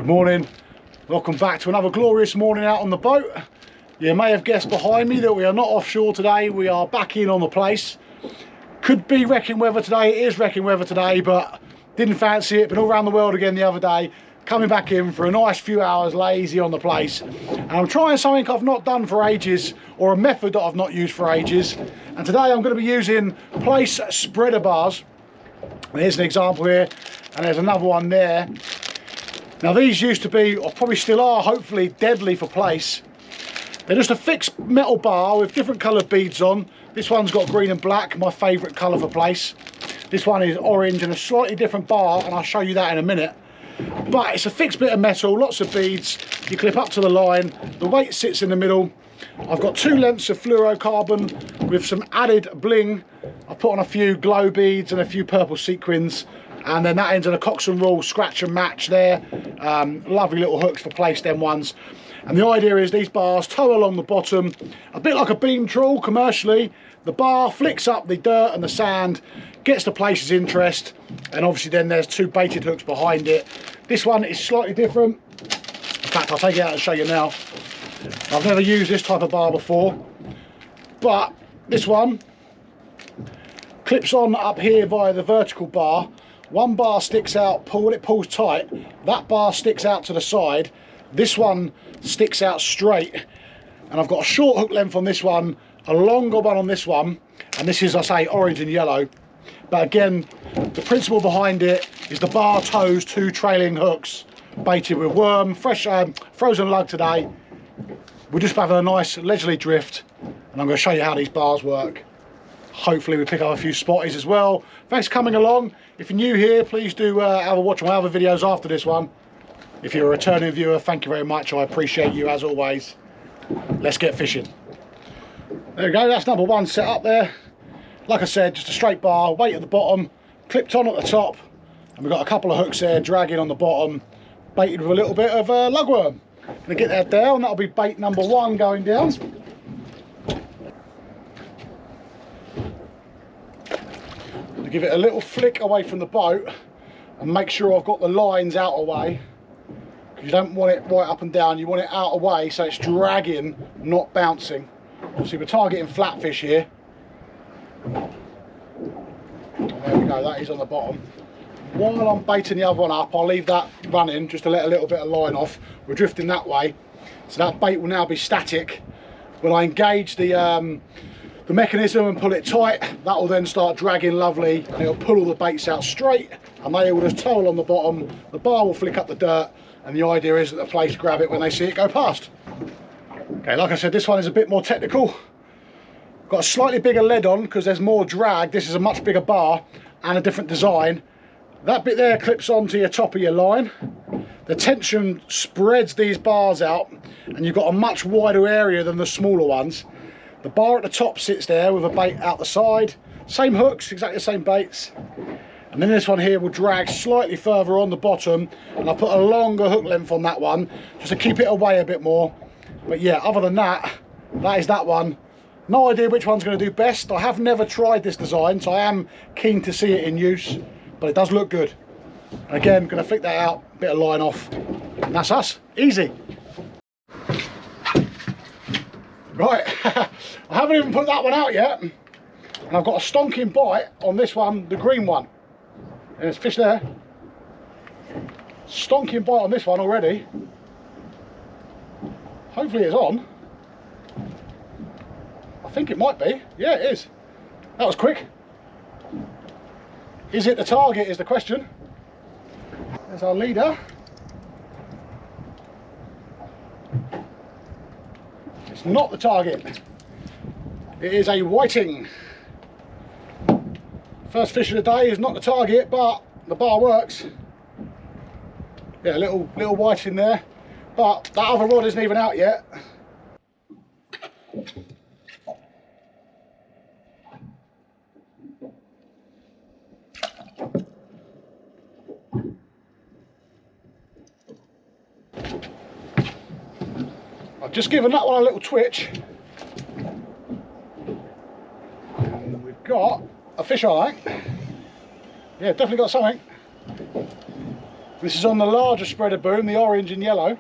Good morning, welcome back to another glorious morning out on the boat. You may have guessed behind me that we are not offshore today, we are back in on the place. Could be wrecking weather today, it is wrecking weather today, but didn't fancy it. Been all around the world again the other day, coming back in for a nice few hours lazy on the place. And I'm trying something I've not done for ages, or a method that I've not used for ages. And today I'm going to be using place spreader bars. And here's an example here, and there's another one there. Now these used to be, or probably still are, hopefully deadly for place. They're just a fixed metal bar with different coloured beads on. This one's got green and black, my favourite colour for place. This one is orange and a slightly different bar, and I'll show you that in a minute. But it's a fixed bit of metal, lots of beads. You clip up to the line, the weight sits in the middle. I've got 2 lengths of fluorocarbon with some added bling. I've put on a few glow beads and a few purple sequins. And then that ends in a Cox and Rule scratch and match there. Lovely little hooks for place, them ones. And the idea is these bars tow along the bottom, a bit like a beam trawl commercially. The bar flicks up the dirt and the sand, gets the place's interest, and obviously then there's 2 baited hooks behind it. This one is slightly different. In fact, I'll take it out and show you now. I've never used this type of bar before, but this one clips on up here via the vertical bar. One bar sticks out, when it pulls tight, that bar sticks out to the side. This one sticks out straight. And I've got a short hook length on this one, a longer one on this one. And this is, I say, orange and yellow. But again, the principle behind it is the bar tows 2 trailing hooks, baited with worm, fresh frozen lug today. We're just having a nice leisurely drift. And I'm going to show you how these bars work. Hopefully we pick up a few spotties as well. Thanks for coming along. If you're new here, please do have a watch on my other videos after this one. If you're a returning viewer, thank you very much. I appreciate you as always. Let's get fishing. There we go, that's number 1 set up there. Like I said, just a straight bar, weight at the bottom, clipped on at the top, and we've got a couple of hooks there dragging on the bottom, baited with a little bit of lugworm. Gonna get that down, that'll be bait number 1 going down. Give it a little flick away from the boat and make sure I've got the lines out away. You don't want it right up and down, you want it out away so it's dragging, not bouncing. Obviously we're targeting flatfish here. There we go, that is on the bottom. While I'm baiting the other one up, I'll leave that running just to let a little bit of line off. We're drifting that way, so that bait will now be static. When I engage the mechanism and pull it tight, that will then start dragging lovely, and it'll pull all the baits out straight, and they will just tow along the bottom. The bar will flick up the dirt, and the idea is that the place grab it when they see it go past. Okay, like I said, this one is a bit more technical. Got a slightly bigger lead on because there's more drag. This is a much bigger bar and a different design. That bit there clips onto your top of your line. The tension spreads these bars out, and you've got a much wider area than the smaller ones. The bar at the top sits there with a bait out the side. Same hooks, exactly the same baits. And then this one here will drag slightly further on the bottom, and I'll put a longer hook length on that one just to keep it away a bit more. But yeah, other than that, that is that one. No idea which one's going to do best. I have never tried this design, so I am keen to see it in use, but it does look good. And again, going to flick that out, bit of line off, and that's us. Easy. Right, I haven't even put that one out yet, and I've got a stonking bite on this one, the green one. And there's fish there. Stonking bite on this one already. Hopefully it's on. I think it might be. Yeah, it is. That was quick. Is it the target is the question. There's our leader. It's not the target. It is a whiting. First fish of the day is not the target, but the bar works. Yeah, a little whiting there, but that other rod isn't even out yet. I've just given that one a little twitch. And we've got a fish eye. Yeah, definitely got something. This is on the larger spreader boom, the orange and yellow.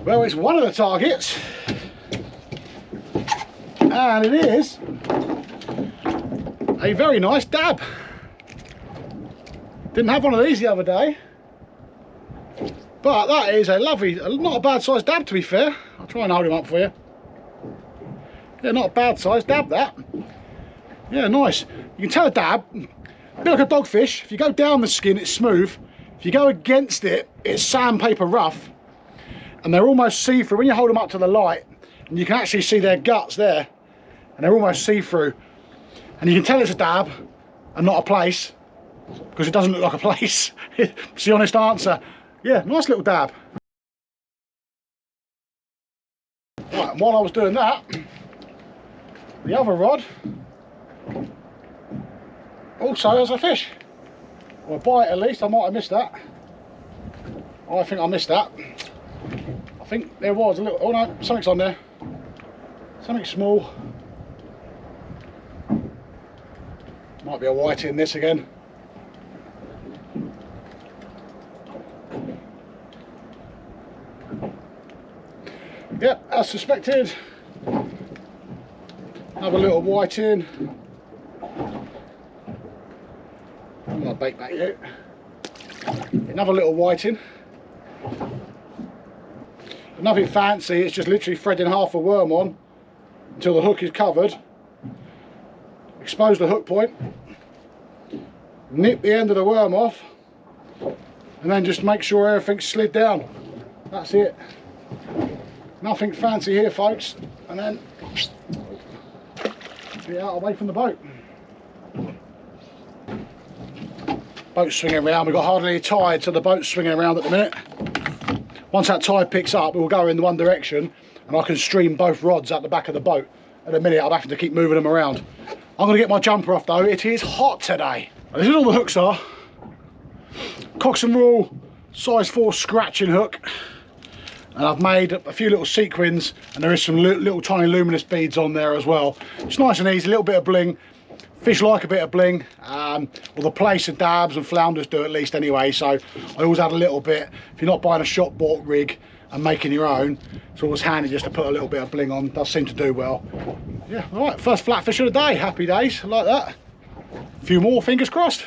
Well, it's one of the targets, and it is a very nice dab. Didn't have one of these the other day, but that is a lovely, not a bad sized dab to be fair. I'll try and hold him up for you. Yeah, not a bad sized dab that. Yeah, nice. You can tell a dab, a bit like a dogfish. If you go down the skin, it's smooth. If you go against it, it's sandpaper rough. And they're almost see-through. When you hold them up to the light, and you can actually see their guts there, and they're almost see-through. And you can tell it's a dab and not a place, because it doesn't look like a place. It's the honest answer. Yeah, nice little dab. Right, and while I was doing that, the other rod also has a fish. Or a bite at least. I might have missed that. I think I missed that. I think there was a little, oh no, something's on there. Something small. Might be a white in this again. Yep, as suspected. Another little white in. I'm not bait back yet. Another little white in. Nothing fancy, it's just literally threading half a worm on until the hook is covered. Expose the hook point, nip the end of the worm off, and then just make sure everything's slid down. That's it. Nothing fancy here, folks. And then get out away from the boat. Boat's swinging around, we've got hardly any tide, so the boat's swinging around at the minute. Once that tide picks up, we'll go in the one direction and I can stream both rods out the back of the boat. At a minute, I'll have to keep moving them around. I'm going to get my jumper off though. It is hot today. This is all the hooks are. Cox and Rule size 4 scratching hook. And I've made a few little sequins, and there is some little tiny luminous beads on there as well. It's nice and easy, a little bit of bling. Fish like a bit of bling, well the placer dabs and flounders do at least anyway, so I always add a little bit. If you're not buying a shop bought rig and making your own, it's always handy just to put a little bit of bling on. Does seem to do well. Yeah, all right, first flatfish of the day, happy days, like that. A few more, fingers crossed.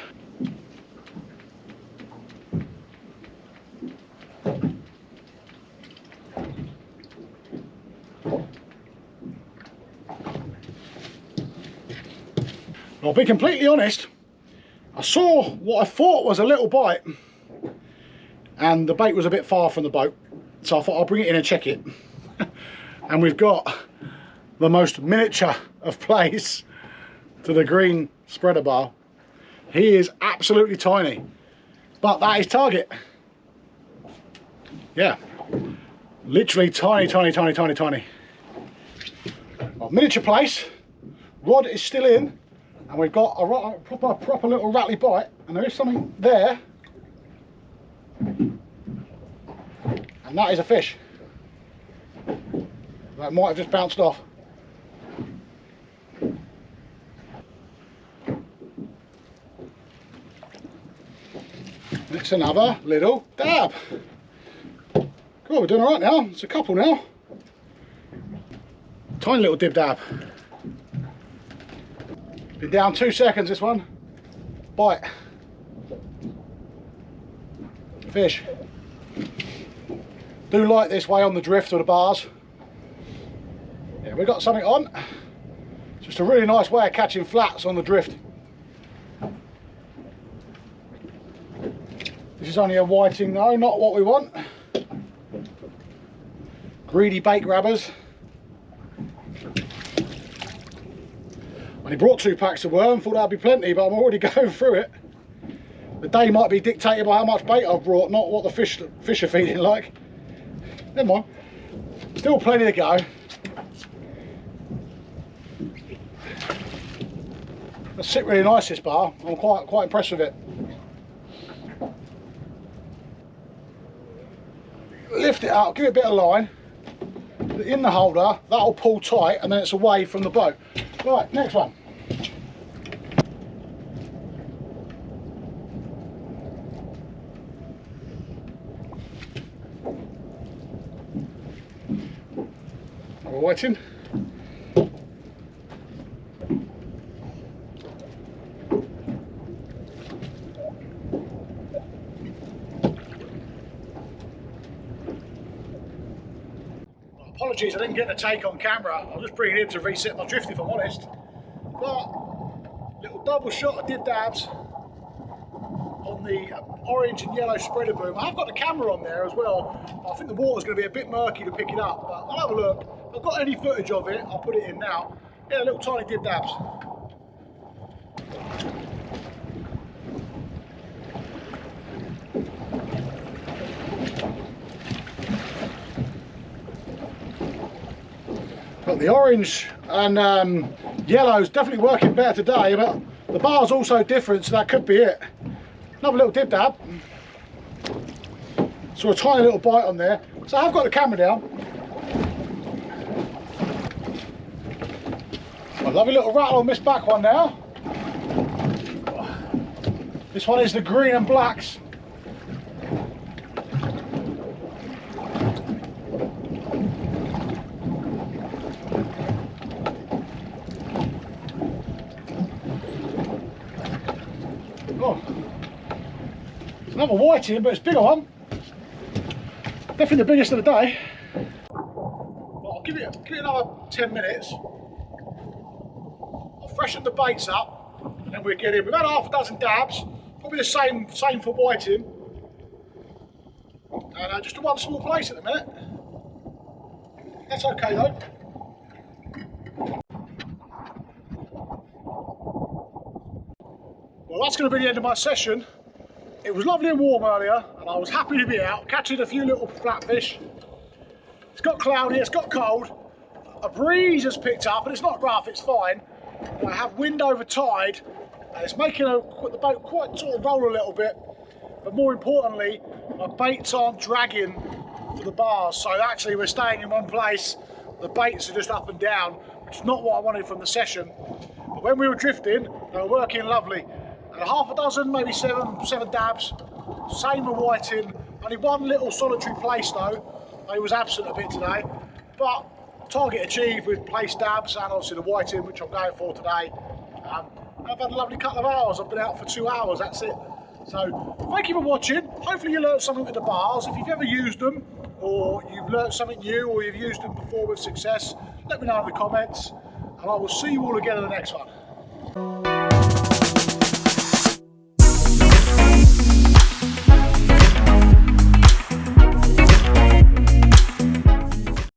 I'll be completely honest, I saw what I thought was a little bite and the bait was a bit far from the boat, so I thought I'll bring it in and check it. And we've got the most miniature of plays to the green spreader bar. He is absolutely tiny, but that is target. Yeah, literally tiny, tiny, tiny, tiny, tiny. Well, miniature place, rod is still in. And we've got a proper little rattly bite, and there is something there, and that is a fish. That might have just bounced off. It's another little dab. Cool, we're doing all right now. It's a couple now. Tiny little dib dab. Been down 2 seconds this one. Bite. Fish. Do like this way on the drift or the bars. Yeah, we got something on. Just a really nice way of catching flats on the drift. This is only a whiting though, not what we want. Greedy bait grabbers. He brought 2 packs of worm, thought that'd be plenty, but I'm already going through it. The day might be dictated by how much bait I've brought, not what the fish are feeding like. Never mind. Still plenty to go. It's sit really nice, this bar. I'm quite impressed with it. Lift it up, give it a bit of line. In the holder, that'll pull tight and then it's away from the boat. Right, next one. We're waiting. Apologies, I didn't get the take on camera. I was just bringing it in to reset my drift, if I'm honest. But little double shot of dib dabs on the orange and yellow spreader boom. I have got the camera on there as well. I think the water's going to be a bit murky to pick it up, but I'll have a look. If I've got any footage of it, I'll put it in now. Yeah, little tiny dib dabs. But the orange and yellow's definitely working better today, but the bar's also different, so that could be it. Another little dib dab. So a tiny little bite on there. So I've got the camera down. A lovely little rattle on this back one now. This one is the green and blacks. Oh, another whiting, but it's a bigger one. Definitely the biggest of the day. Well, I'll give it another 10 minutes. I'll freshen the baits up, and then we'll get in. We've had half a dozen dabs, probably the same for whiting, and just in one small place at the minute. That's okay though. Well, that's going to be the end of my session. It was lovely and warm earlier, and I was happy to be out, catching a few little flatfish. It's got cloudy, it's got cold. A breeze has picked up, and it's not rough, it's fine. I have wind over tide, and it's making the boat quite sort of roll a little bit. But more importantly, my baits aren't dragging for the bars, so actually we're staying in one place. The baits are just up and down, which is not what I wanted from the session. But when we were drifting, they were working lovely. And half a dozen, maybe seven dabs. Same with whiting. Only one little solitary place though. He was absent a bit today. But target achieved with place dabs and obviously the whiting, which I'm going for today. I've had a lovely couple of hours. I've been out for 2 hours, that's it. So thank you for watching. Hopefully you learned something with the bars. If you've ever used them, or you've learned something new, or you've used them before with success, let me know in the comments. And I will see you all again in the next one.